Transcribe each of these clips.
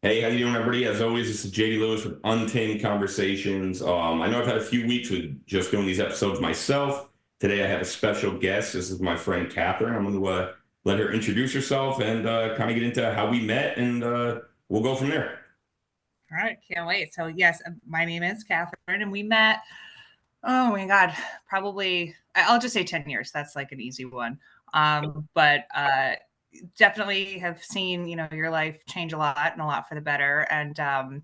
Hey, how you doing, everybody? As always, this is JD Lewis with Untamed Conversations. I know I've had a few weeks with just doing these episodes myself. Today, I have a special guest. This is my friend Kathryn. I'm going to let her introduce herself and kind of get into how we met, and we'll go from there. All right, can't wait. So, yes, my name is Kathryn, and we met, oh my God, probably, I'll just say 10 years. That's like an easy one. But definitely have seen, your life change a lot and a lot for the better. And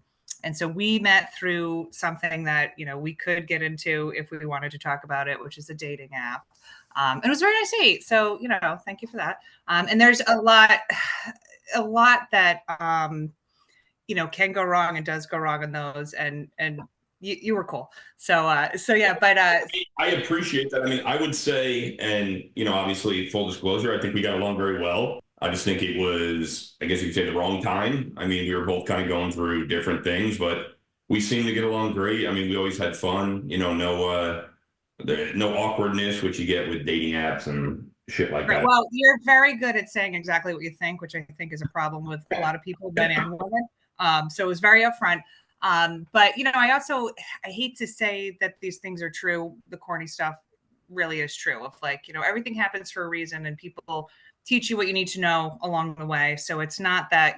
so we met through something that, we could get into if we wanted to talk about it, which is a dating app. And it was a very nice date. So, thank you for that. And there's a lot that, can go wrong and does go wrong in those. And you were cool. So yeah, but I appreciate that. I mean, I would say, and obviously, full disclosure, I think we got along very well. I just think it was, I guess you could say, the wrong time. I mean, we were both kind of going through different things, but we seemed to get along great. I mean, we always had fun. No awkwardness, which you get with dating apps and shit like right. that. Well, you're very good at saying exactly what you think, which I think is a problem with a lot of people, men and women. So it was very upfront. But I hate to say that these things are true. The corny stuff really is true. Of like, everything happens for a reason, and people teach you what you need to know along the way. So it's not that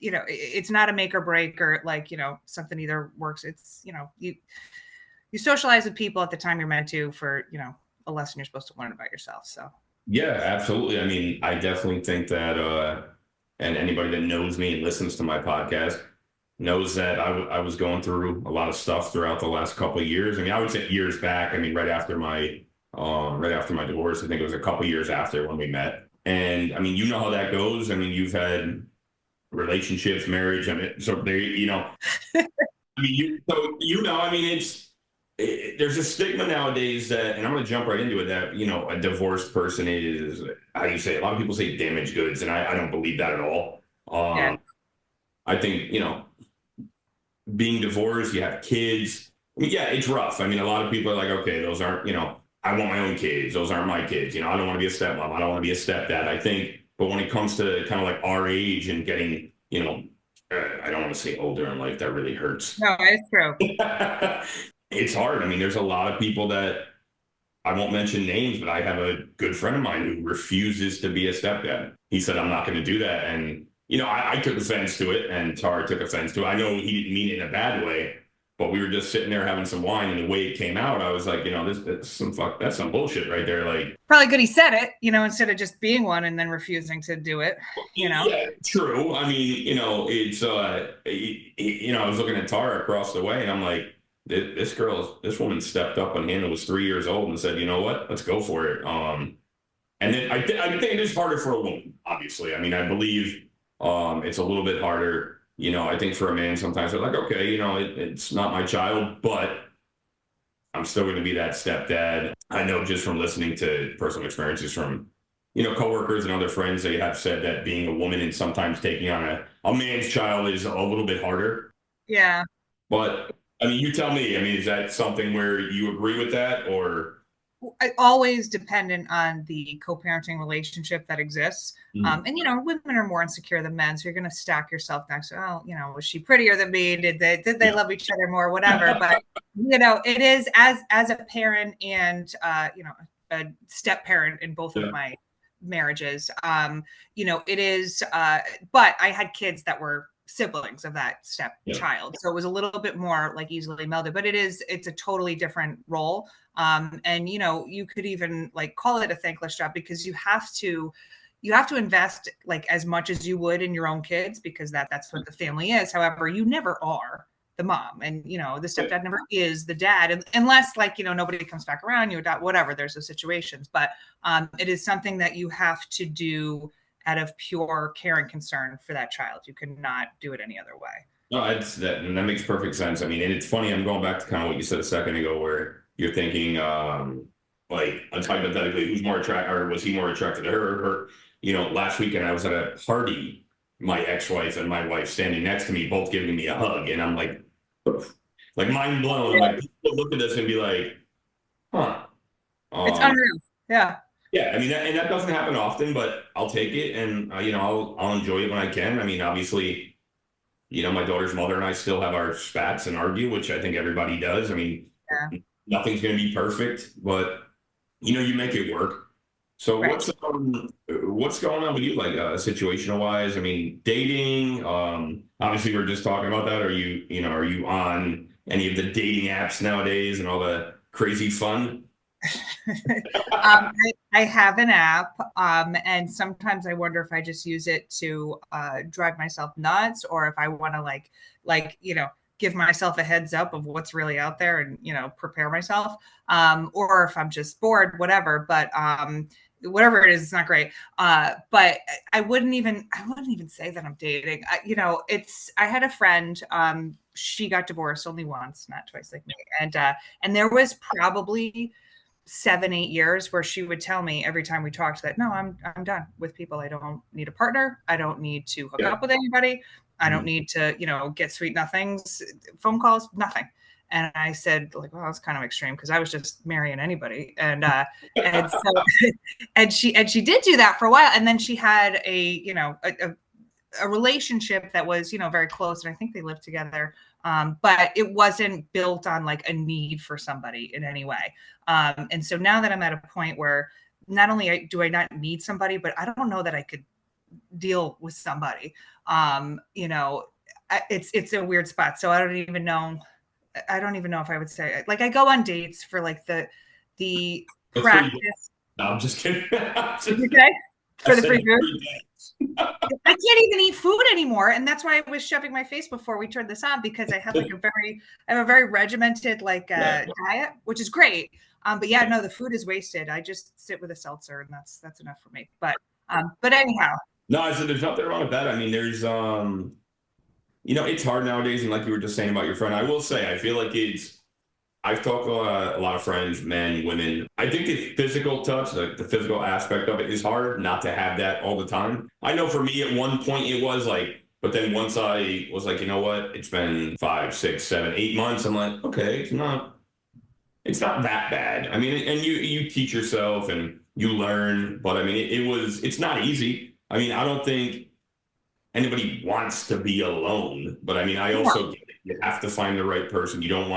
it's not a make or break, or like something either works. It's you socialize with people at the time you're meant to for a lesson you're supposed to learn about yourself. So Yeah, absolutely. I mean, I definitely think that, and anybody that knows me and listens to my podcast knows that I was going through a lot of stuff throughout the last couple of years. I mean, I would say years back. I mean, right after my divorce. I think it was a couple of years after when we met. And I mean, you know how that goes. I mean, you've had relationships, marriage. I mean, so there, I mean, I mean, there's a stigma nowadays that, and I'm going to jump right into it, that, a divorced person is, how do you say it? A lot of people say damaged goods, and I don't believe that at all. yeah, I think, being divorced, you have kids. I mean, yeah, it's rough. I mean, a lot of people are like, okay, those aren't, I want my own kids. Those aren't my kids. I don't want to be a stepmom. I don't want to be a stepdad. I think, but when it comes to kind of like our age and getting, I don't want to say older in life, that really hurts. no, it's true. It's hard. I mean, there's a lot of people that I won't mention names, but I have a good friend of mine who refuses to be a stepdad. He said, I'm not going to do that. And, I took offense to it, and Tara took offense to it. I know he didn't mean it in a bad way, but we were just sitting there having some wine, and the way it came out, I was like, that's some bullshit right there. Like, Probably good he said it, instead of just being one and then refusing to do it, yeah, true. I mean, it's, I was looking at Tara across the way, and I'm like, this woman stepped up when Hannah was 3 years old and said, you know what, let's go for it. And then I think it is harder for a woman, obviously. I mean, I believe it's a little bit harder. I think for a man, sometimes they're like, okay, it's not my child, but I'm still going to be that stepdad. I know just from listening to personal experiences from, coworkers and other friends, they have said that being a woman and sometimes taking on a man's child is a little bit harder. yeah. But I mean, you tell me. I mean, is that something where you agree with that, or? Always dependent on the co-parenting relationship that exists. Mhm. And women are more insecure than men, so you're going to stack yourself next to, oh, was she prettier than me? Did they love each other more? Whatever. But it is as a parent and a step parent in both of Yeah. my marriages. It is. But I had kids that were siblings of that Yeah. stepchild, so it was a little bit more like easily melded. But it's a totally different role. And you could even like call it a thankless job, because you have to invest like as much as you would in your own kids, because that's what the family is. However, you never are the mom, and the stepdad never is the dad, unless like nobody comes back around, you adopt, whatever, there's those situations. But it is something that you have to do out of pure care and concern for that child. You cannot do it any other way. No, it's that, and that makes perfect sense. I mean, and it's funny. I'm going back to kind of what you said a second ago, where you're thinking, like, hypothetically, who's more attracted, or was he more attracted to her? Or her? Last weekend I was at a party, my ex-wife and my wife standing next to me, both giving me a hug, and I'm like mind blown. I'm like, people look at this and be like, huh. It's Um, unreal. Yeah. yeah, I mean, and that doesn't happen often, but I'll take it, and I'll enjoy it when I can. I mean, obviously. My daughter's mother and I still have our spats and argue, which I think everybody does. I mean, Yeah. nothing's going to be perfect, but you make it work. So Right. what's going on with you, like situational wise? I mean, dating. Obviously, we are just talking about that. Are you on any of the dating apps nowadays and all the crazy fun? I have an app, and sometimes I wonder if I just use it to drive myself nuts, or if I want to give myself a heads up of what's really out there and prepare myself, or if I'm just bored, whatever. But whatever it is, it's not great. But I wouldn't even say that I'm dating. I had a friend. She got divorced only once, not twice like me, and there was probably 7, 8 years where she would tell me every time we talked that no, I'm done with people. I don't need a partner. I don't need to hook Yeah. up with anybody. I don't Mhm. need to, get sweet nothings, phone calls, nothing. And I said, like, well, that's kind of extreme because I was just marrying anybody. And so and she did do that for a while. And then she had a relationship that was, very close. And I think they lived together. But it wasn't built on like a need for somebody in any way. And so now that I'm at a point where not only do I not need somebody, but I don't know that I could deal with somebody. It's a weird spot. So I don't even know. I don't even know if I would say like I go on dates for like the It's free. practice. No, I'm just kidding. Okay. I For the said free it's food. free day. I can't even eat food anymore, and that's why I was shoving my face before we turned this on because I have a very regimented Yeah. diet, which is great. But yeah, no, the food is wasted. I just sit with a seltzer, and that's enough for me. But anyhow, No, I said there's nothing wrong with that. I mean, it's hard nowadays, and like you were just saying about your friend, I will say, I feel like I've talked to a lot of friends, men, women. I think the physical touch, the physical aspect of it is hard not to have that all the time. I know for me at one point it was like, but then once I was like, you know what, it's been 5, 6, 7, 8 months. I'm like, okay, it's not that bad. I mean, and you teach yourself and you learn, but I mean, it's not easy. I mean, I don't think anybody wants to be alone, but I mean, I yeah. also get it. You have to find the right person. You don't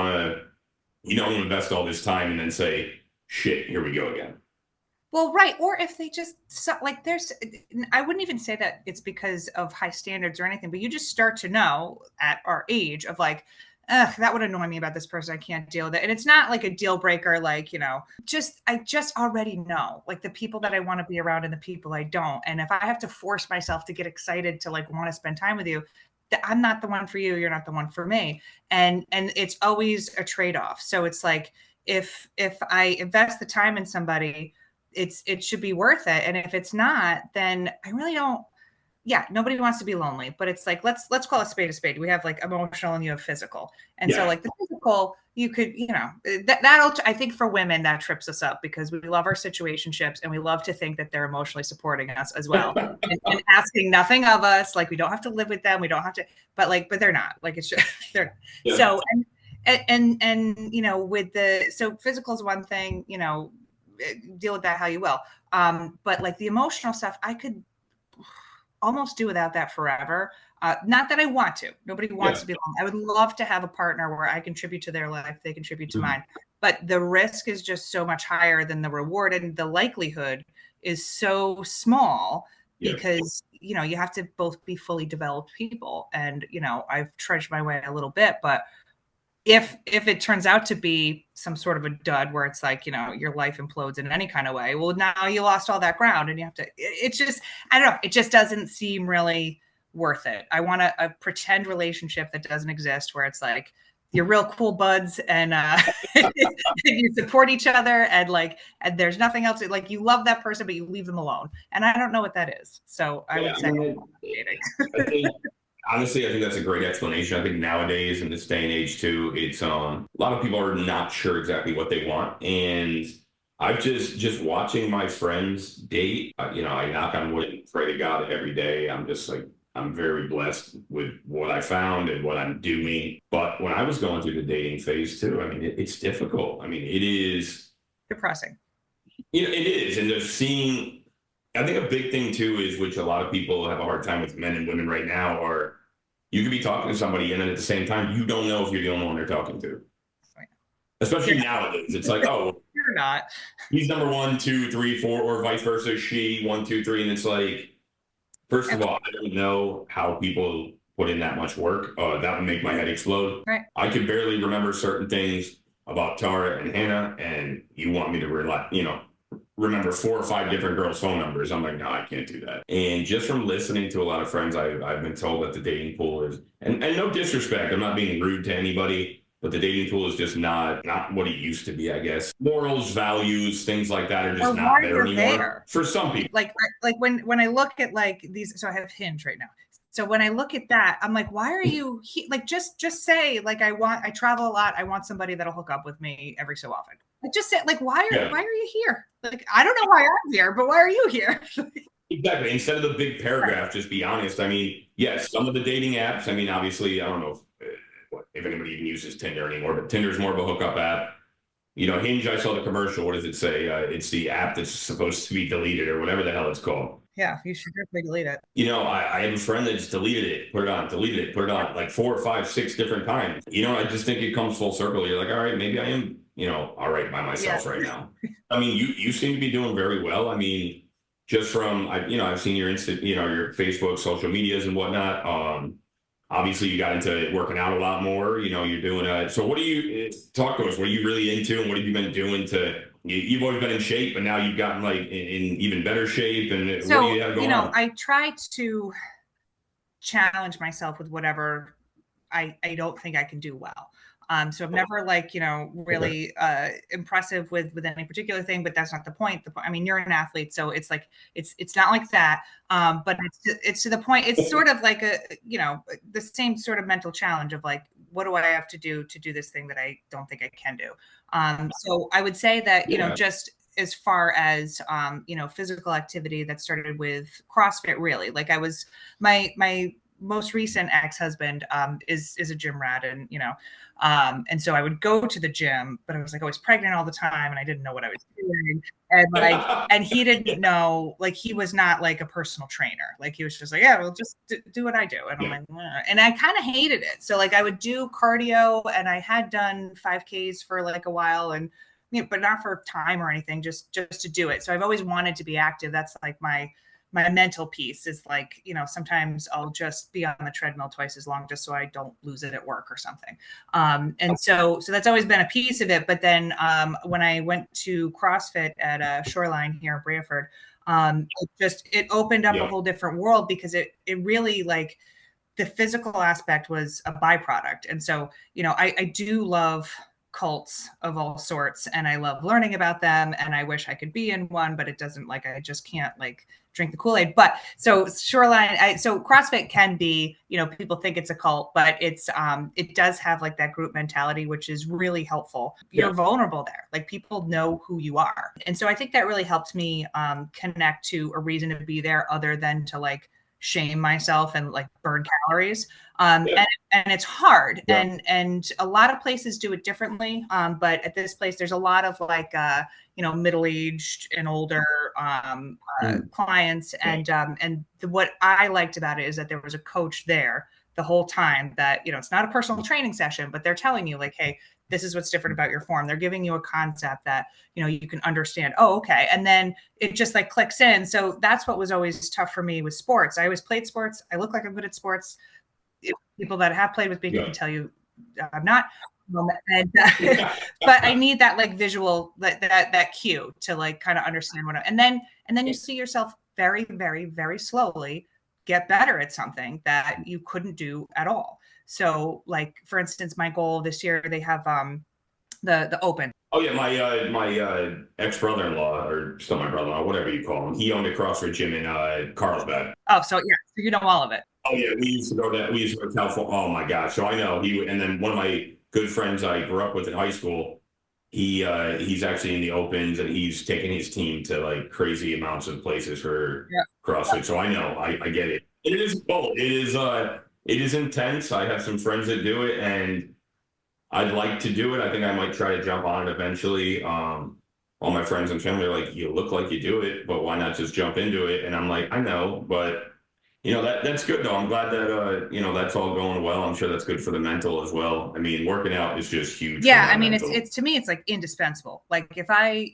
invest all this time and then say, shit, here we go again. Well, right. Or if they just like I wouldn't even say that it's because of high standards or anything, but you just start to know at our age of like, ugh, that would annoy me about this person. I can't deal with it. And it's not like a deal breaker, like, I just already know like the people that I want to be around and the people I don't. And if I have to force myself to get excited to like want to spend time with you, that I'm not the one for you, you're not the one for me. And it's always a trade-off. So it's like if I invest the time in somebody, it should be worth it. And if it's not, then I really don't. Yeah, nobody wants to be lonely, but it's like let's call a spade a spade. We have like emotional and you have physical. And so Yeah. like the physical, you could, that'll I think for women that trips us up because we love our situationships and we love to think that they're emotionally supporting us as well. And asking nothing of us, like we don't have to live with them, we don't have to, but they're not. Like it's just they're Yeah. so and with so physical is one thing, deal with that how you will. But like the emotional stuff, I could almost do without that forever. Not that I want to. Nobody wants Yeah. to be alone. I would love to have a partner where I contribute to their life, they contribute to Mhm. mine. But the risk is just so much higher than the reward, and the likelihood is so small Yeah. because you have to both be fully developed people. And I've trudged my way a little bit, but if it turns out to be some sort of a dud where it's like your life implodes in any kind of way, well now you lost all that ground and you have to it's just I don't know, it just doesn't seem really worth it. I want a pretend relationship that doesn't exist where it's like you're real cool buds and you support each other and there's nothing else like you love that person but you leave them alone, and I don't know what that is, so I Yeah. would I say I'm mean, not dating. I think honestly, I think that's a great explanation. I think nowadays in this day and age too, it's a lot of people are not sure exactly what they want, and I've just watching my friends date. I knock on wood and pray to God every day. I'm just like I'm very blessed with what I found and what I'm doing. But when I was going through the dating phase too, I mean, it's difficult. I mean, it is. Depressing. It is, and they're seeing. I think a big thing too is which a lot of people have a hard time with men and women right now are. You could be talking to somebody, and then at the same time, you don't know if you're the only one they're talking to. Right. Especially Yeah. nowadays, it's like, oh, You're not. he's number one, two, three, four, or vice versa. She one, two, three, and it's like, first of And, all, I don't know how people put in that much work. That would make my head explode. right. I could barely remember certain things about Tara and Hannah, and you want me to remember 4 or 5 different girls' phone numbers. I'm like, no, I can't do that. And just from listening to a lot of friends, I've been told that the dating pool is, and no disrespect, I'm not being rude to anybody, but the dating pool is just not what it used to be, I guess. Morals, values, things like that are just Or why not there you're anymore there. for some people. Like when I look at like these, so I have Hinge right now. So when I look at that, I'm like, why are you like just say like I travel a lot. I want somebody that'll hook up with me every so often. Like just say like Yeah. why are you here? Like I don't know why I'm here, but why are you here? Exactly. Instead of the big paragraph, just be honest. I mean, yes, some of the dating apps. I mean, obviously, I don't know if anybody even uses Tinder anymore, but Tinder's more of a hookup app. Hinge. I saw the commercial. What does it say? It's the app that's supposed to be deleted or whatever the hell it's called. Yeah, you should definitely delete it. I have a friend that's deleted it, put it on, deleted it, put it on, like 4 or 5, 6 different times. I just think it comes full circle. You're like, all right, maybe I am, all right by myself right now. I mean, you seem to be doing very well. I mean, just from I've seen your your Facebook, social medias and whatnot. Obviously you got into working out a lot more. You're doing so what do you talk to us? What are you really into, and what have you been doing you've always been in shape, but now you've gotten like in even better shape, and what do So, you have going on? I try to challenge myself with whatever I don't think I can do well. So I'm never like, Okay. really impressive with any particular thing, but that's not the point. I mean, you're an athlete, so it's like it's not like that. But it's to the point. It's sort of like the same sort of mental challenge of like, what do I have to do this thing that I don't think I can do? So I would say that Yeah. just as far as physical activity that started with CrossFit, really. Like I was my most recent ex-husband is a gym rat, and so I would go to the gym, but I was like always pregnant all the time, and I didn't know what I was doing, and he didn't know, like he was not like a personal trainer, like he was just like, yeah, well, just do what I do, and I'm Yeah. like, and I kind of hated it. So like I would do cardio, and I had done 5Ks for like a while, and but not for time or anything, just to do it. So I've always wanted to be active. That's like my mental piece is like, sometimes I'll just be on the treadmill twice as long just so I don't lose it at work or something. And so that's always been a piece of it. But then when I went to CrossFit at Shoreline here in Brantford, it opened up a Yeah. whole different world, because it really, like, the physical aspect was a byproduct. And so, I do love cults of all sorts, and I love learning about them, and I wish I could be in one, but it doesn't, like, I just can't like drink the Kool-Aid. But so Shoreline, so CrossFit can be, people think it's a cult, but it does have like that group mentality, which is really helpful. You're Yeah. vulnerable there. Like people know who you are. And so I think that really helped me connect to a reason to be there, other than to like shame myself and like burn calories. Yeah. And it's hard, Yeah. and a lot of places do it differently. But at this place, there's a lot of like middle-aged and older clients, and what I liked about it is that there was a coach there the whole time, that it's not a personal training session, but they're telling you like, hey, this is what's different about your form. They're giving you a concept that you can understand. Oh, okay. And then it just like clicks in. So that's what was always tough for me with sports. I always played sports. I look like I'm good at sports. People that have played with me Yeah. can tell you I'm not. And, but I need that like visual, that cue to like kind of understand and then you see yourself very, very, very slowly get better at something that you couldn't do at all. So like, for instance, my goal this year, they have the open. Oh yeah, my ex brother-in-law, or still my brother-in-law, whatever you call him. He owned a CrossFit gym in Carlsbad. Oh, so yeah, so you know all of it. Oh yeah, we used to go to California. Oh my gosh, so I know and then one of my good friends I grew up with in high school. He's actually in the opens, and he's taking his team to like crazy amounts of places for Yeah. CrossFit. So I know, I get it. It is bold. It is intense. I have some friends that do it, and I'd like to do it. I think I might try to jump on it eventually. All my friends and family are like, "You look like you do it, but why not just jump into it?" And I'm like, "I know, but That's good though. I'm glad that that's all going well. I'm sure that's good for the mental as well. I mean, working out is just huge for Yeah, my I mean, it's mental. to me, it's like indispensable. Like if I,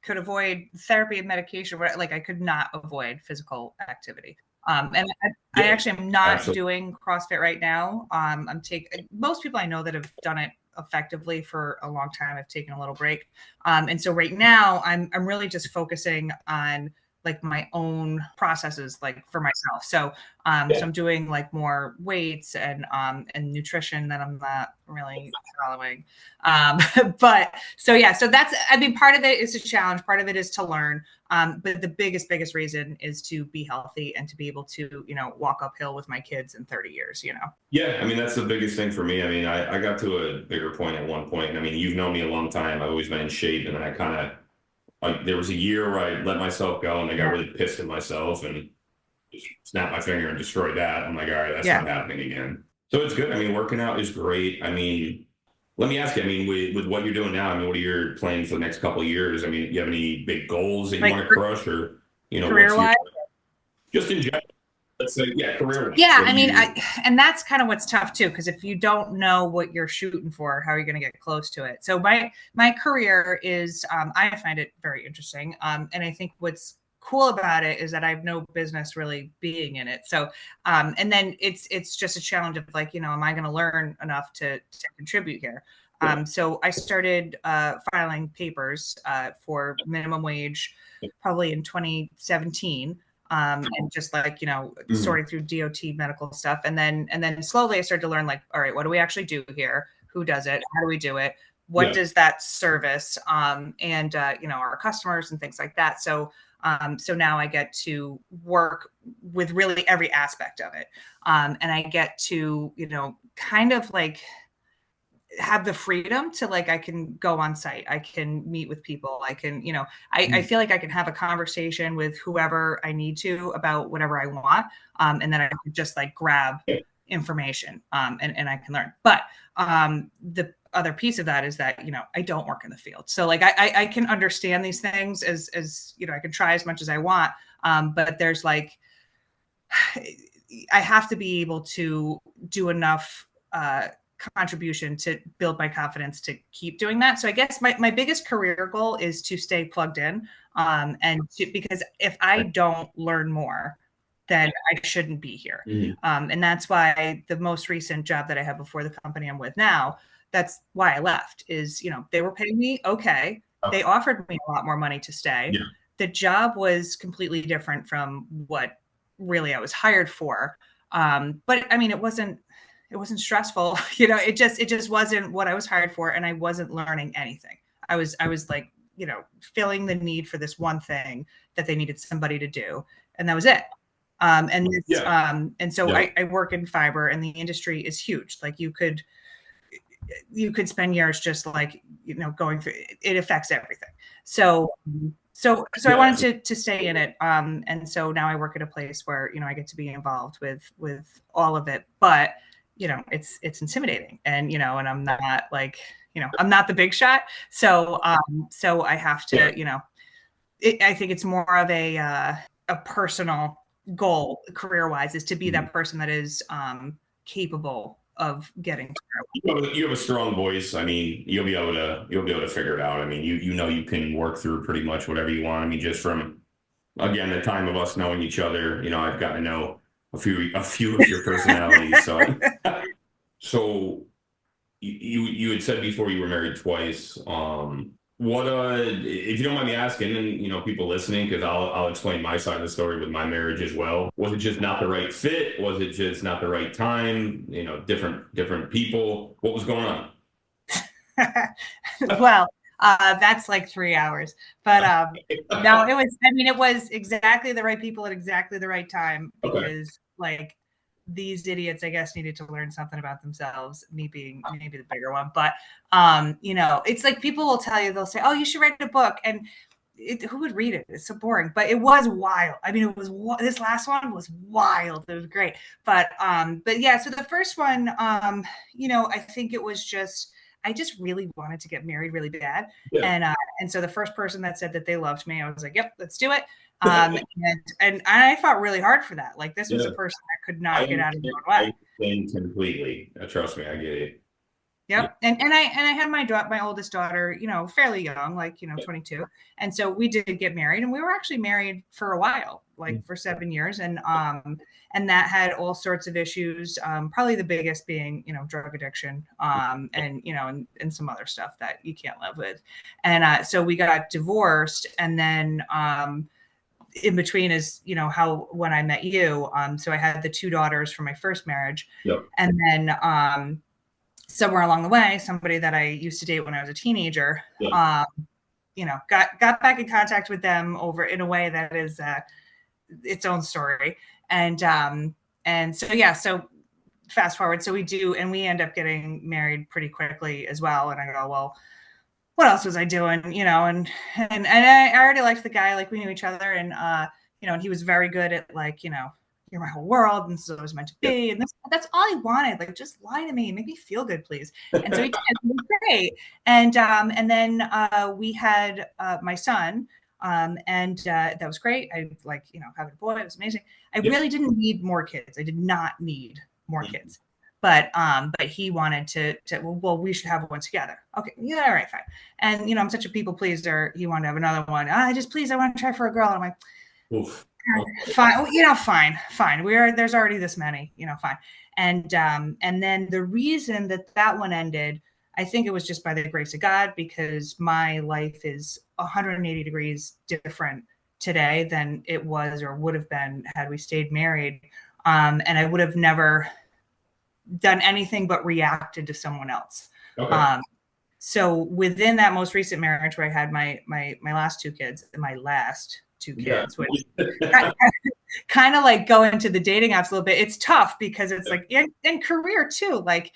could avoid therapy and medication, like I could not avoid physical activity. And I Yeah, actually am not absolutely. doing CrossFit right now. I'm taking most people I know that have done it effectively for a long time. I've taken a little break, and so right now I'm really just focusing on like my own processes, like for myself. So Yeah. I'm doing like more weights and nutrition that I'm not really following. Um, but so yeah, so that's, I mean, part of it is a challenge, part of it is to learn. But the biggest reason is to be healthy and to be able to, walk uphill with my kids in 30 years. Yeah, I mean that's the biggest thing for me. I mean, I got to a bigger point at one point. I mean, you've known me a long time. I've always been in shape, and then I kind of like there was a year where I let myself go, and I got Yeah. really pissed at myself and just snapped my finger and destroyed that. I'm like, all right, that's Yeah. not happening again. So it's good. I mean, working out is great. I mean, let me ask you. I mean, with what you're doing now, I mean, what are your plans for the next couple of years? I mean, do you have any big goals that you Like want to crush, or what's career your wise. just in general? Let's say, yeah, career wise. Yeah, What I do mean, you? and that's kind of what's tough too, because if you don't know what you're shooting for, how are you going to get close to it? So my career is, I find it very interesting, and I think what's cool about it is that I have no business really being in it. So, and then it's just a challenge of like, am I going to learn enough to contribute here? Yeah. So I started filing papers for minimum wage probably in 2017, and just like Mhm. sorting through DOT medical stuff, and then slowly I started to learn like, all right, what do we actually do here? Who does it? How do we do it? What Yeah. does that service? And our customers and things like that. So now I get to work with really every aspect of it, and I get to kind of like have the freedom to like I can go on site, I can meet with people, I can I Mhm. feel like I can have a conversation with whoever I need to about whatever I want, and then I can just like grab Yeah. information, and I can learn. But the other piece of that is that I don't work in the field, so like I can understand these things as I can try as much as I want, but there's like I have to be able to do enough contribution to build my confidence to keep doing that. So I guess my biggest career goal is to stay plugged in, because if I don't learn more, then I shouldn't be here. Mhm. And that's why the most recent job that I have before the company I'm with now, that's why I left is, they were paying me okay. Oh, They offered me a lot more money to stay. yeah. The job was completely different from what really I was hired for. But I mean, it wasn't stressful. It just wasn't what I was hired for, and I wasn't learning anything. I was like, filling the need for this one thing that they needed somebody to do, and that was it. Yeah. And so Yeah. I work in fiber, and the industry is huge. Like you could spend years just like going through it. It affects everything. So I Yeah. wanted to stay in it, and so now I work at a place where I get to be involved with all of it, but it's intimidating, and I'm not like I'm not the big shot, so I have Yeah. to I think it's more of a personal goal career wise is to be Mhm. that person that is capable of getting through. You have a strong voice. I mean, you'll be able to figure it out. I mean, you can work through pretty much whatever you want. I mean, just from again the time of us knowing each other, I've gotten to know a few of your personalities. So you had said before you were married twice. What if you don't mind me asking, and people listening, because I'll explain my side of the story with my marriage as well. Was it just not the right fit? Was it just not the right time? Different people. What was going on? Well, that's like 3 hours, but no, it was exactly the right people at exactly the right time, Okay. because like these idiots, I guess, needed to learn something about themselves, me being maybe the bigger one. But it's like people will tell you, they'll say, oh, you should write a book, and who would read it? It's so boring. But it was wild. I mean, this last one was wild. It was great. But yeah, so the first one, I think it was just I just really wanted to get married really bad. Yeah. And so the first person that said that they loved me, I was like, yep, let's do it. And I fought really hard for that. Like this was Yeah, a person that could I not get out of understand. their own way. I understand completely. Trust me, I get it. Yeah. Yep. And I had my oldest daughter, fairly young, like, 22. And so we did get married, and we were actually married for a while, like for 7 years. And that had all sorts of issues. Probably the biggest being, drug addiction, and some other stuff that you can't live with. And so we got divorced, and then in between is, how when I met you, so I had the two daughters from my first marriage. Yep. And then somewhere along the way, somebody that I used to date when I was a teenager, Yeah. got back in contact with them over in a way that is its own story. And so, yeah, so fast forward. So we end up getting married pretty quickly as well. And I go, well, what else was I doing? And I already liked the guy, like we knew each other, and he was very good at, like, you're my whole world, and so it was meant to Yep. be. And that's all I wanted. Like, just lie to me, make me feel good, please. And so he did. It was great. And then we had my son, and that was great. I like, having a boy. It was amazing. I Yep. really didn't need more kids. I did not need more Mhm. kids. But he wanted to well, we should have one together. Okay, yeah, all right, fine. And I'm such a people pleaser. He wanted to have another one. I want to try for a girl. And I'm like, Oof. fine, fine. There's already this many, fine. And then the reason that one ended, I think it was just by the grace of God, because my life is 180 degrees different today than it was or would have been had we stayed married. And I would have never done anything but reacted to someone else. Okay. So within that most recent marriage where I had my last two kids, Yeah. which kind of like go into the dating apps a little bit. It's tough because it's like in career too, like,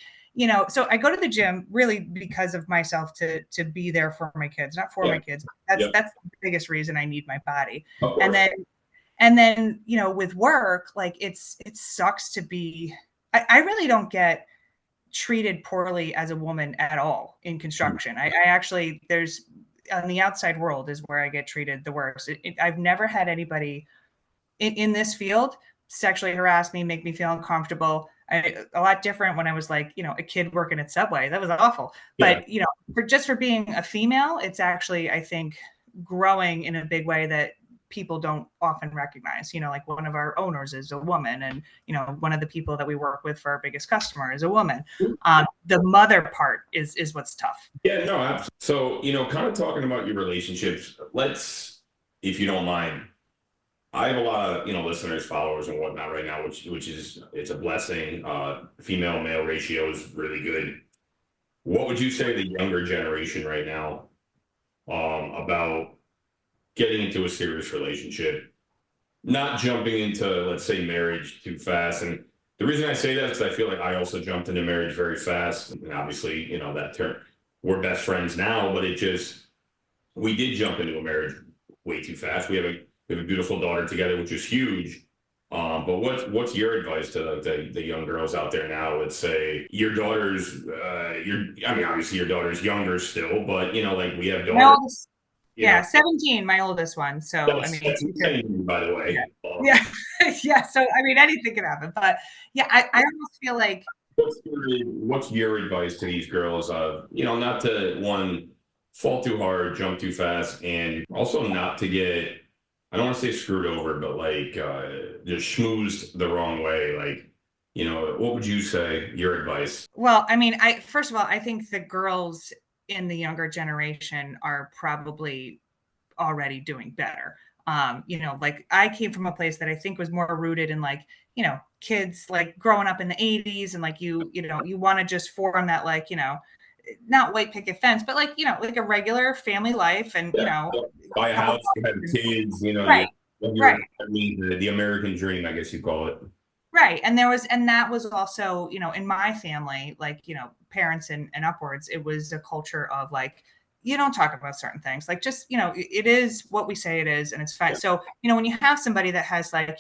so I go to the gym really because of myself to be there for my kids, not for my kids. That's the biggest reason I need my body. And then, with work, like it sucks to be, I really don't get treated poorly as a woman at all in construction. I actually, there's on the outside world is where I get treated the worst. I've never had anybody in this field sexually harass me, make me feel uncomfortable. A lot different when I was like, a kid working at Subway. That was awful. Yeah. But for being a female, it's actually, I think, growing in a big way that people don't often recognize. Like one of our owners is a woman, and one of the people that we work with for our biggest customer is a woman. The mother part is what's tough. Yeah, no, absolutely. So, kind of talking about your relationships, let's, if you don't mind, I have a lot of, listeners, followers and whatnot right now, which is, it's a blessing. Female male ratio is really good. What would you say to the younger generation right now, about getting into a serious relationship, not jumping into, let's say, marriage too fast? And the reason I say that is because I feel like I also jumped into marriage very fast. And obviously, that term, we're best friends now, but we did jump into a marriage way too fast. We have a beautiful daughter together, which is huge. But what's your advice to the young girls out there now? Let's say your daughter's, obviously your daughter's younger still, but like we have daughters. Yeah, 17, my oldest one. So That's insane, by the way. Yeah. Yeah. So I mean, anything can happen. But yeah, I almost feel like what's your advice to these girls? Not to one fall too hard, jump too fast, and also not to get, I don't want to say screwed over, but like just schmoozed the wrong way. Like, what would you say? Your advice? Well, I mean, first of all, I think the girls in the younger generation are probably already doing better. Like I came from a place that I think was more rooted in, like, kids like growing up in the 80s, and like you want to just form that, like, not white picket fence, but like, like a regular family life, and buy a house, have kids, right. Right. I mean, the American dream, I guess you call it. Right. And that was also, in my family, like, parents and upwards, it was a culture of like, you don't talk about certain things, like, just, it is what we say it is, and it's fine. So, when you have somebody that has like,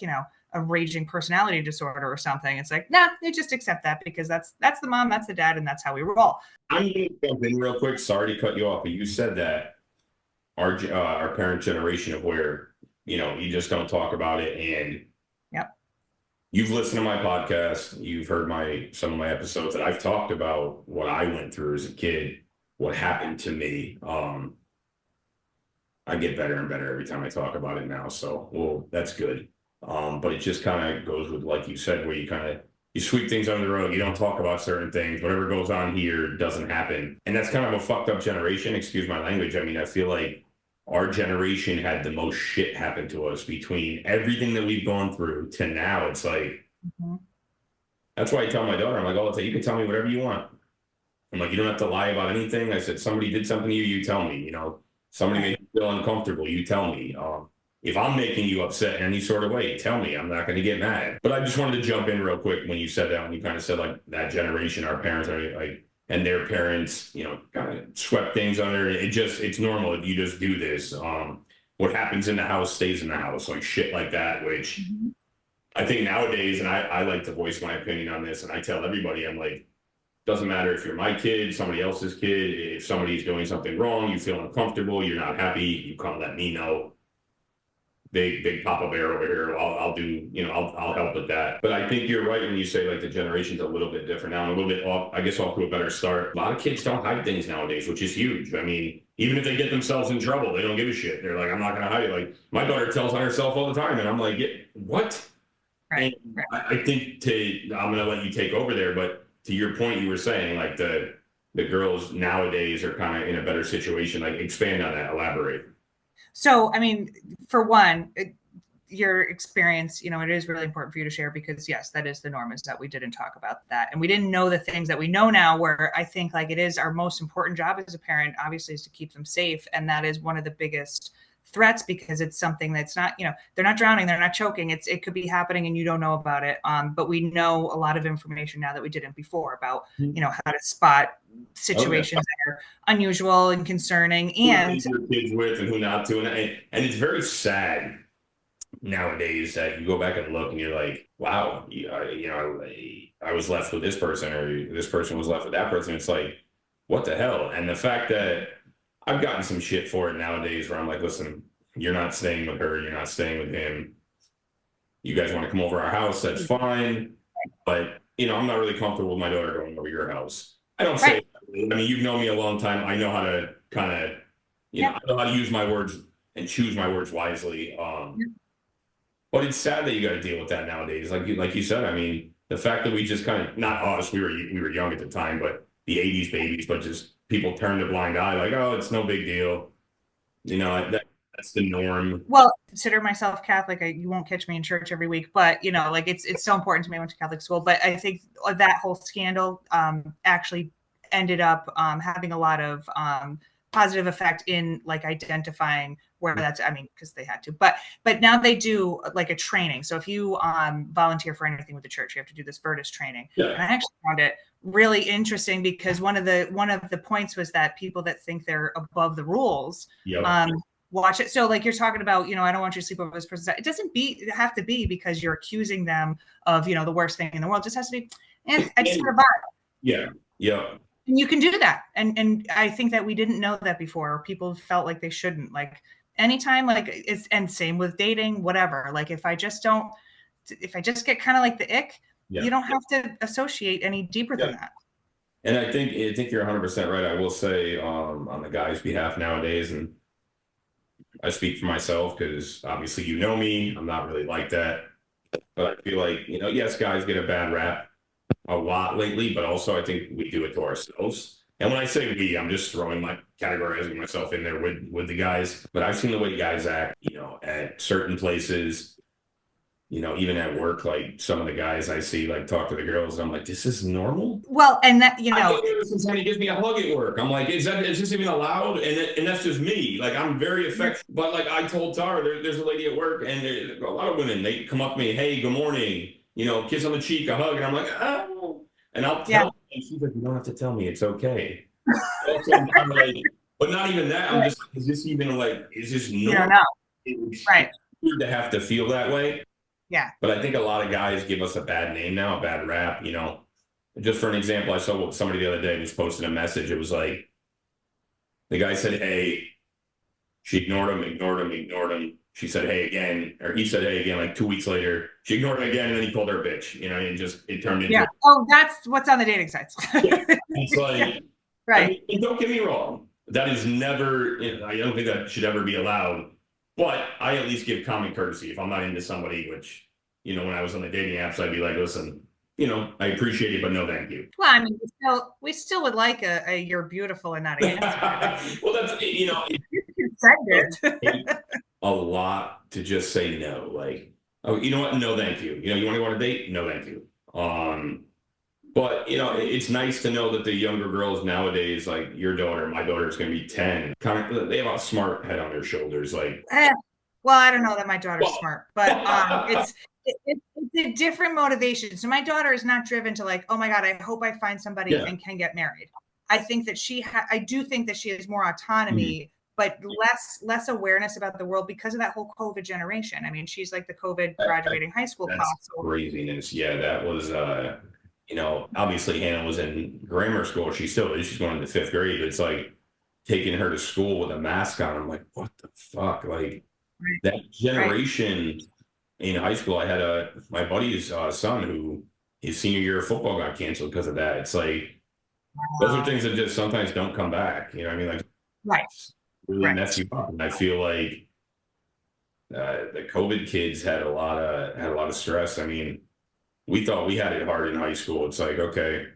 a raging personality disorder or something, it's like, nah, they just accept that because that's the mom, that's the dad, and that's how we roll. I'm going to jump in real quick. Sorry to cut you off, but you said that our parent generation of where you just don't talk about it. And Yep. you've listened to my podcast, you've heard some of my episodes that I've talked about what I went through as a kid, what happened to me. I get better and better every time I talk about it now. So, well, that's good. But it just kind of goes with, like you said, where you sweep things under the rug. You don't talk about certain things. Whatever goes on here doesn't happen. And that's kind of a fucked up generation. Excuse my language. I mean, I feel like our generation had the most shit happen to us between everything that we've gone through to now. It's like, Mhm. that's why I tell my daughter, I'm like, oh, you can tell me whatever you want. I'm like, you don't have to lie about anything. I said, somebody did something to you, you tell me, somebody made you feel uncomfortable, you tell me. If I'm making you upset in any sort of way, tell me. I'm not going to get mad. But I just wanted to jump in real quick when you said that, when you kind of said like that generation, our parents are like, and their parents, kind of swept things under. It's normal. You just do this. What happens in the house stays in the house, like shit like that, which Mhm. I think nowadays, and I like to voice my opinion on this, and I tell everybody, I'm like, doesn't matter if you're my kid, somebody else's kid, if somebody's doing something wrong, you feel uncomfortable, you're not happy, you come let me know. Big Papa Bear over here. I'll do, I'll help with that. But I think you're right when you say like the generation's a little bit different now, and a little bit off, I guess, off to a better start. A lot of kids don't hide things nowadays, which is huge. I mean, even if they get themselves in trouble, they don't give a shit. They're like, I'm not gonna hide it. Like my daughter tells on herself all the time, and I'm like, yeah, what? Right. And Right. I think I'm gonna let you take over there, but to your point, you were saying like the girls nowadays are kind of in a better situation. Like expand on that, elaborate. So, I mean, for one, your experience, it is really important for you to share because yes, that is the norm, is that we didn't talk about that. And we didn't know the things that we know now, where I think like it is our most important job as a parent, obviously, is to keep them safe. And that is one of the biggest threats, because it's something that's not, they're not drowning, they're not choking. It could be happening and you don't know about it. But we know a lot of information now that we didn't before about, how to spot Oh, yeah. situations that are unusual and concerning. Who to And leave your kids with and who not to. And it's very sad nowadays that you go back and look and you're like, wow, I was left with this person, or this person was left with that person. It's like, what the hell? And the fact that I've gotten some shit for it nowadays where I'm like, listen, you're not staying with her, you're not staying with him. You guys want to come over our house, that's fine. But, I'm not really comfortable with my daughter going over your house. I don't say, right. I mean, you've known me a long time. I know how to kind of, Yeah. I know how to use my words and choose my words wisely. But it's sad that you got to deal with that nowadays. Like you said, I mean, the fact that we just kind of, not us, we were young at the time, but the 80s babies, but just people turned a blind eye like, oh, it's no big deal. That's the norm. Well, consider myself Catholic. You won't catch me in church every week, but like it's so important to me. I went to Catholic school, but I think that whole scandal actually ended up having a lot of positive effect in like identifying where that's, I mean, because they had to, but now they do like a training. So if you volunteer for anything with the church, you have to do this Virtus training. Yeah. And I actually found it really interesting because one of the points was that people that think they're above the rules, Yep. watch it. So like you're talking about, I don't want you to sleep over this person. It doesn't have to be because you're accusing them of, the worst thing in the world. It just has to be, I just want to buy. Yeah. Yeah. And you can do that. And I think that we didn't know that before, or people felt like they shouldn't. Like anytime, like and same with dating, whatever. Like if I just get kind of like the ick, Yeah. you don't have to associate any deeper than that. And I think you're 100% right. I will say, on the guy's behalf nowadays, and I speak for myself because obviously you know me, I'm not really like that. But I feel like, yes, guys get a bad rap a lot lately, but also I think we do it to ourselves. And when I say we, I'm just categorizing myself in there with the guys. But I've seen the way guys act, at certain places, even at work, like some of the guys I see like talk to the girls, I'm like, this is normal. Well, and that, I get nervous when somebody gives me a hug at work. I'm like, is this even allowed? And that's just me. Like, I'm very affectionate. But like I told Tara, there's a lady at work, and a lot of women, they come up to me, hey, good morning, kiss on the cheek, a hug, and I'm like, oh, and I'll tell them, and she's like, you don't have to tell me, it's okay. Also, I'm like, but not even that. I'm just like, is this even like, is this normal? You don't know. It's Right. weird to have to feel that way. Yeah. But I think a lot of guys give us a bad name now, a bad rap, Just for an example, I saw somebody the other day was posting a message. It was like, the guy said, hey, she ignored him, ignored him, ignored him. she said, hey again, or he said, hey again, like 2 weeks later, she ignored him again. And then he called her a bitch, you know, and it turned into, Yeah. Oh, that's what's on the dating sites. yeah. It's like, Yeah. I Right. mean, and don't get me wrong. That is never, I don't think that should ever be allowed. But I at least give common courtesy if I'm not into somebody, which, when I was on the dating apps, I'd be like, listen, I appreciate it, but no, thank you. Well, I mean, we still would like a you're beautiful and not a handsome guy. Well, that's, You can send it it. a lot to just say no. Like, oh, you know what? No, thank you. You want to go on a date? No, thank you. But it's nice to know that the younger girls nowadays, like your daughter, my daughter is going to be 10, kind of, they have a smart head on their shoulders. Like, Well, I don't know that my daughter's well, smart, but it's a different motivation. So my daughter is not driven to like, oh my God, I hope I find somebody yeah. and can get married. I think that I do think that she has more autonomy, Mhm. but less awareness about the world because of that whole COVID generation. I mean, she's like the COVID graduating high school That's class. So craziness. Yeah, that was obviously Hannah was in grammar school. She still is. She's going into fifth grade. But it's like taking her to school with a mask on. I'm like, what the fuck? Like right, that right. generation in high school. I had my buddy's son who his senior year of football got canceled because of that. It's like those are things that just sometimes don't come back. You know what I mean? Like Right, really right. mess you up. And I feel like the COVID kids had a lot of stress. I mean, we thought we had it hard in high school. It's like, okay,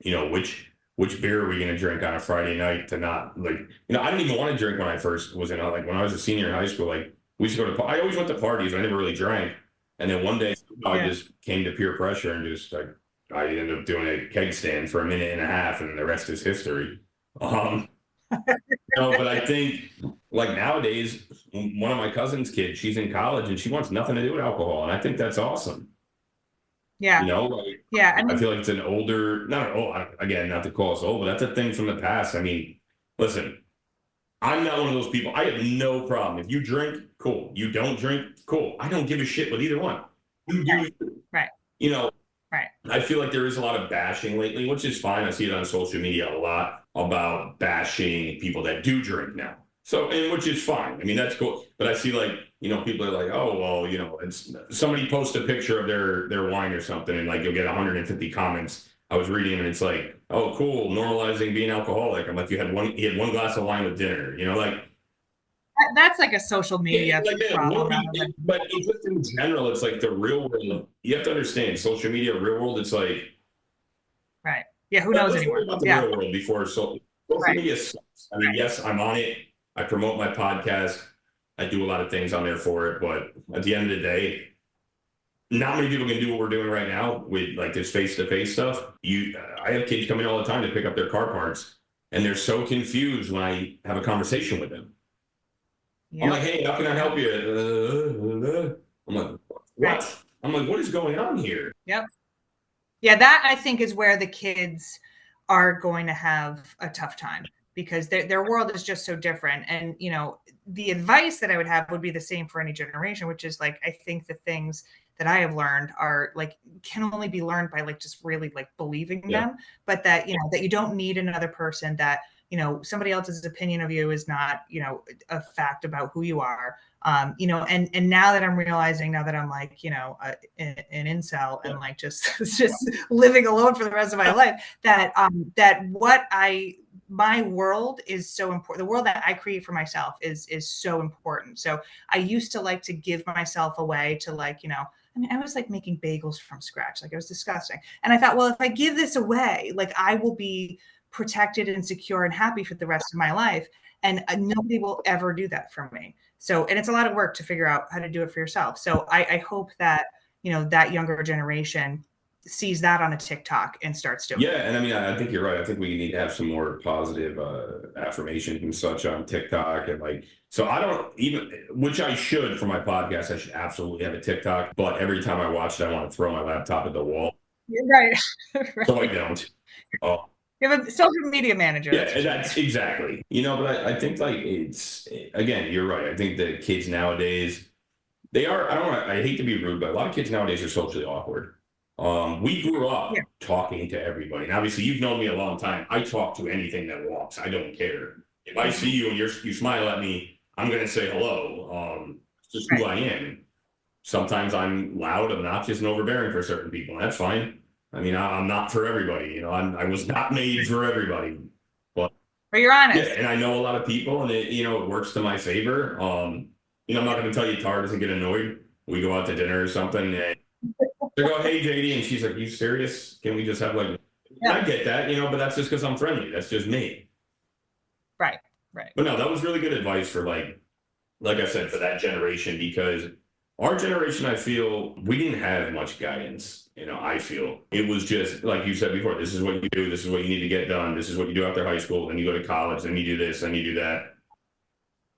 which beer are we going to drink on a Friday night to not like, I didn't even want to drink when I first was like when I was a senior in high school, like we used to go to, I always went to parties. I never really drank. And then one day I Yeah. just came to peer pressure and just like, I ended up doing a keg stand for a minute and a half and the rest is history. Um, no, but I think like nowadays, one of my cousin's kids, she's in college and she wants nothing to do with alcohol. And I think that's awesome. Yeah. Like Yeah. I I mean, feel like it's an older, not an old, again, not to call us old, but that's a thing from the past. I mean, listen, I'm not one of those people. I have no problem. If you drink, cool. You don't drink, cool. I don't give a shit with either one. You do, right, you know, right. I feel like there is a lot of bashing lately, which is fine. I see it on social media a lot about bashing people that do drink now. So, and which is fine. I mean, that's cool. But I see like, people are like, oh, well, it's somebody post a picture of their wine or something, and like you'll get 150 comments. I was reading and it's like, oh, cool, normalizing being alcoholic. I'm like, he had one glass of wine with dinner, like That's like a social yeah, media like that. problem rather than But just in general, it's like the real world. You have to understand social media, real world. It's like right. Yeah, who knows let's worry anymore? about the Yeah, real world before social right, media sucks. I mean, yes, I'm on it. I promote my podcast. I do a lot of things on there for it, but at the end of the day, not many people can do what we're doing right now with like this face-to-face stuff. I have kids coming all the time to pick up their car parts, and they're so confused when I have a conversation with them. I'm like, yep, hey, how can I help you? I'm like, right, what? I'm like, what is going on here? yep. Yeah, that I think is where the kids are going to have a tough time because their world is just so different. And the advice that I would have would be the same for any generation, which is like I think the things that I have learned are like can only be learned by like just really like believing Yeah. them, but that that you don't need another person, that somebody else's opinion of you is not a fact about who you are. And now that I'm realizing, now that I'm like, an incel and like just living alone for the rest of my life, that my world is so important. The world that I create for myself is so important. So I used to like to give myself away to like, I mean, I was like making bagels from scratch. Like it was disgusting. And I thought, well, if I give this away, like I will be protected and secure and happy for the rest of my life. And nobody will ever do that for me. So, and it's a lot of work to figure out how to do it for yourself. So I hope that, that younger generation sees that on a TikTok and starts doing Yeah, it. and I mean, I think you're right. I think we need to have some more positive affirmations and such on TikTok, and like, so I don't even, which I should for my podcast. I should absolutely have a TikTok, but every time I watch it, I want to throw my laptop at the wall, Right. so I Right. don't. Uh, You have a social media manager. Yeah, That's and what you that's need. exactly. But I think like it's again, you're right. I think the kids nowadays, they are, I don't want I hate to be rude, but a lot of kids nowadays are socially awkward. We grew Yeah. up talking to everybody. And obviously you've known me a long time. I talk to anything that walks. I don't care. If I see you and you smile at me, I'm gonna say hello. just who Right. I am. Sometimes I'm loud, obnoxious, and overbearing for certain people. And that's fine. I mean, I'm not for everybody. You know, I was not made for everybody. But But you're yeah, honest. and I know a lot of people, and it works to my favor. I'm not going to tell you Tara doesn't get annoyed. We go out to dinner or something, and they go, "Hey, JD," and she's like, "You serious? Can we just have like?" And Yeah. I get that, but that's just because I'm friendly. That's just me. Right. Right. But no, that was really good advice for like I said, for that generation, because our generation, I feel we didn't have much guidance. I feel it was just like you said before, this is what you do, this is what you need to get done, this is what you do after high school, then you go to college, then you do this, then you do that.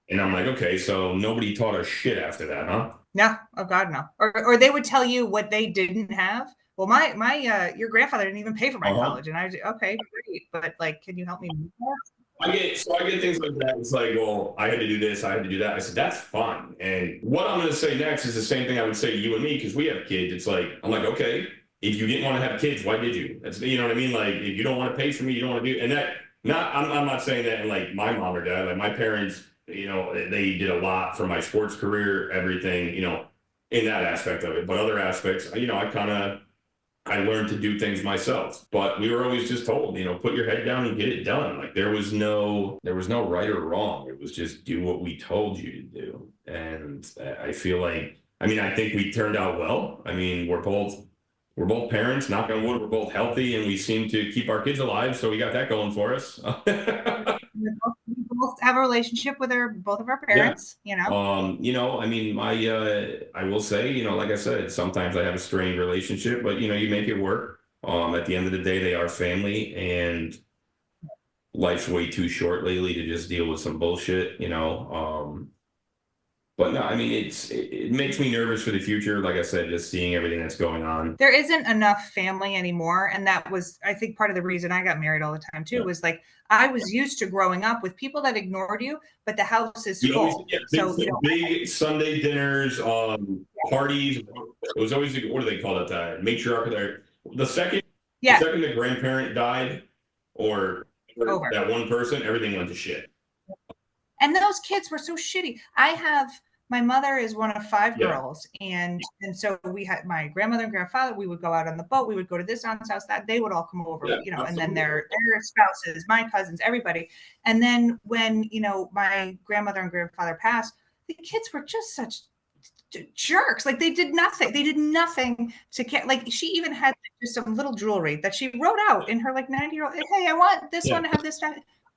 And I'm like, okay, so nobody taught us shit after that, huh? No. Oh God, no. Or they would tell you what they didn't have. Well, my your grandfather didn't even pay for my Uh-huh. college, and I was okay, great, but like, can you help me move more? I get things like that. It's like, well, I had to do this, I had to do that. I said, that's fun. And what I'm going to say next is the same thing I would say to you and me, because we have kids. It's like, I'm like, okay, if you didn't want to have kids, why did you? That's, you know what I mean? Like, if you don't want to pay for me, you don't want to do, and that, I'm not saying that in like my mom or dad, like my parents, they did a lot for my sports career, everything, in that aspect of it. But other aspects, I learned to do things myself, but we were always just told, put your head down and get it done. Like there was no right or wrong. It was just do what we told you to do. And I feel like, I think we turned out well. I mean, we're both parents, knock on wood, we're both healthy and we seem to keep our kids alive. So we got that going for us. We both have a relationship with both of our Yeah. parents, I will say, like I said, sometimes I have a strained relationship, but you make it work. At the end of the day, they are family, and life's way too short lately to just deal with some bullshit. But no, it makes me nervous for the future. Like I said, just seeing everything that's going on. there isn't enough family anymore. And that was, I think, part of the reason I got married all the time too, Yeah. was like, I was used to growing up with people that ignored you, but the house is We always full. get So, big Sunday dinners, parties. It was always, what do they call it? Matriarch there. The second, the yeah, second the grandparent died, or over. that one person, everything went to shit. And those kids were so shitty. My mother is one of five Yeah. girls, and so we had my grandmother and grandfather. We would go out on the boat. We would go to this aunt's house. That they would all come over, Yeah, and then absolutely. their spouses, my cousins, everybody. And then when my grandmother and grandfather passed, the kids were just such jerks. Like they did nothing. They did nothing to care. Like she even had just some little jewelry that she wrote out in her like 90-year-old. Hey, I want this Yeah. one to have this.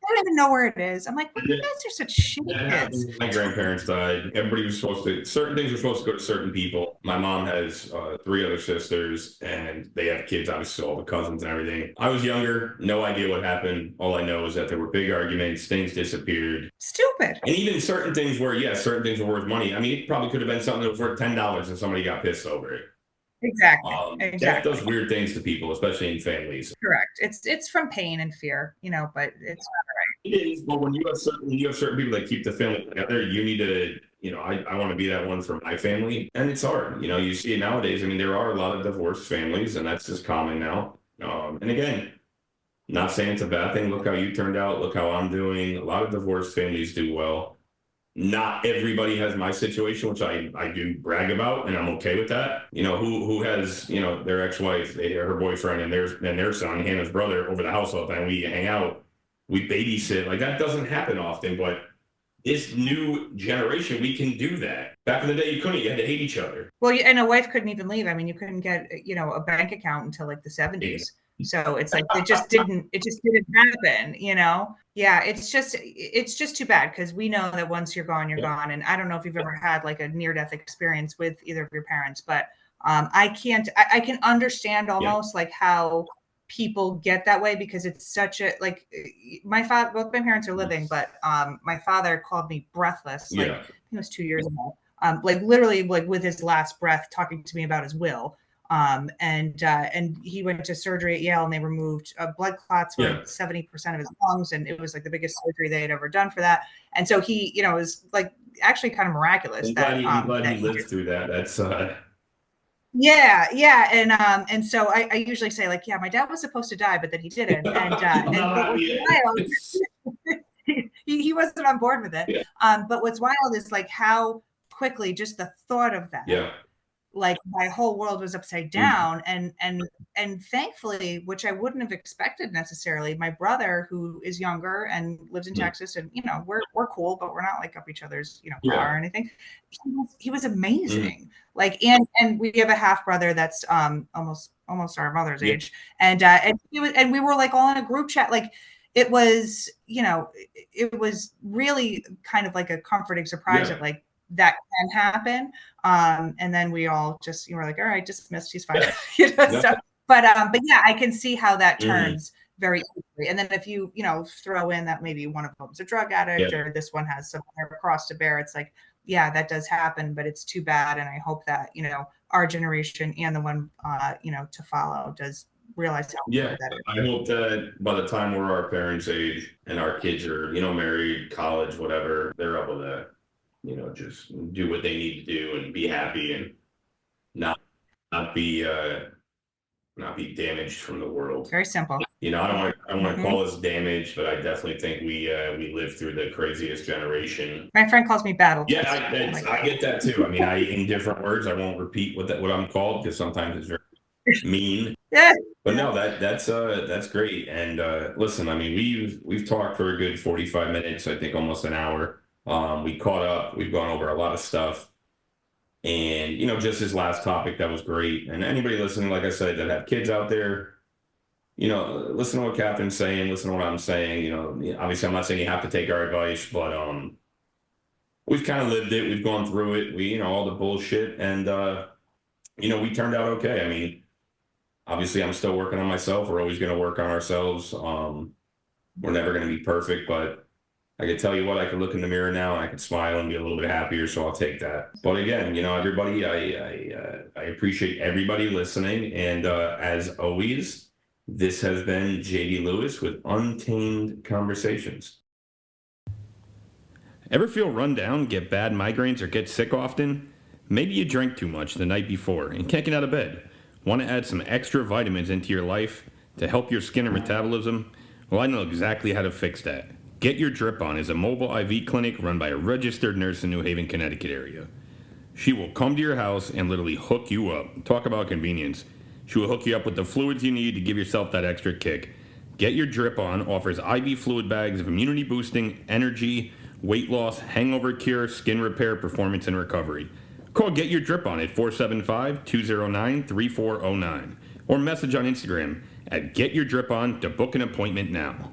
I don't even know where it is. I'm like, well, you Yeah. guys are such shitty That happened kids. when my grandparents died. Everybody was supposed to, certain things were supposed to go to certain people. My mom has three other sisters, and they have kids, obviously, all the cousins and everything. I was younger, no idea what happened. All I know is that there were big arguments, things disappeared. Stupid. And even certain things were, yes, certain things were worth money. It probably could have been something that was worth $10 and somebody got pissed over it. Exactly. That does Exactly. weird things to people, especially in families. Correct. It's from pain and fear, but it's It is, but when you have certain people that keep the family together, you need to, I want to be that one for my family, and it's hard. You see it nowadays. There are a lot of divorced families, and that's just common now. And again, not saying it's a bad thing. Look how you turned out. Look how I'm doing. A lot of divorced families do well. Not everybody has my situation, which I do brag about, and I'm okay with that. Who has their ex-wife, her boyfriend, and their son, Hannah's brother, over the house all the time. We hang out, we babysit. Like that doesn't happen often, but this new generation, we can do that. Back in the day, you couldn't. You had to hate each other. well, and a wife couldn't even leave. You couldn't get a bank account until like the 70s. So it's like it just didn't happen. Yeah, it's just too bad because we know that once you're gone, you're gone. And I don't know if you've ever had like a near-death experience with either of your parents, but I can understand almost like how people get that way because it's such a like both my parents are living, but my father called me breathless like it was 2 years ago. Like literally like with his last breath talking to me about his will. And he went to surgery at Yale and they removed blood clots were 70% of his lungs. And it was like the biggest surgery they had ever done for that. And so he, it was like actually kind of miraculous I'm glad that he lived through that. That's yeah. And so I usually say like, yeah, my dad was supposed to die, but then he didn't. And but what's wild, he wasn't on board with it. Yeah. But what's wild is like how quickly, just the thought of that, Yeah. like my whole world was upside down. And thankfully, which I wouldn't have expected necessarily, my brother, who is younger and lives in Texas, and we're cool, but we're not like up each other's car Yeah. or anything. He was Mhm. amazing. Like, and we have a half brother that's almost our mother's Yeah. age, and he was, and we were like all in a group chat. Like, it was, it was really kind of like a comforting surprise Yeah. that like that can happen. And then we all just, were like, all right, dismissed, he's fine. No. So, but yeah, I can see how that Mhm. turns very easily. And then if you, throw in that maybe one of them's a drug addict, Yeah. or this one has some cross to bear, it's like, yeah, that does happen, but it's too bad. And I hope that, our generation and the one, to follow does realize how Yeah. important that is. I hope that by the time we're our parents' age and our kids are, married, college, whatever, they're able to, just do what they need to do and be happy and not not be not be damaged from the world. Very simple. I don't want to call us damaged, but I definitely think we lived through the craziest generation. My friend calls me battle. Yeah, I get that too. I mean, in different words, I won't repeat what I'm called because sometimes it's very mean. Yeah. But no, that's great. And listen, I mean, we've talked for a good 45 minutes, I think almost an hour. We caught up, we've gone over a lot of stuff. And just this last topic, that was great. And anybody listening, like I said, that have kids out there, listen to what Kathryn's saying, listen to what I'm saying. Obviously I'm not saying you have to take our advice, but we've kind of lived it, we've gone through it, all the bullshit, and we turned out okay. I mean, obviously I'm still working on myself. We're always going to work on ourselves. We're never going to be perfect, but I can tell you what, I can look in the mirror now and I can smile and be a little bit happier. So I'll take that. But again, everybody, I appreciate everybody listening. And as always, this has been JD Lewis with Untamed Conversations. Ever feel run down, get bad migraines, or get sick often? Maybe you drank too much the night before and can't get out of bed. Want to add some extra vitamins into your life to help your skin and metabolism? Well, I know exactly how to fix that. Get Your Drip On is a mobile IV clinic run by a registered nurse in New Haven, Connecticut area. She will come to your house and literally hook you up. Talk about convenience. She will hook you up with the fluids you need to give yourself that extra kick. Get Your Drip On offers IV fluid bags of immunity boosting, energy, weight loss, hangover cure, skin repair, performance, and recovery. Call Get Your Drip On at 475-209-3409 or message on Instagram at Get Your Drip On to book an appointment now.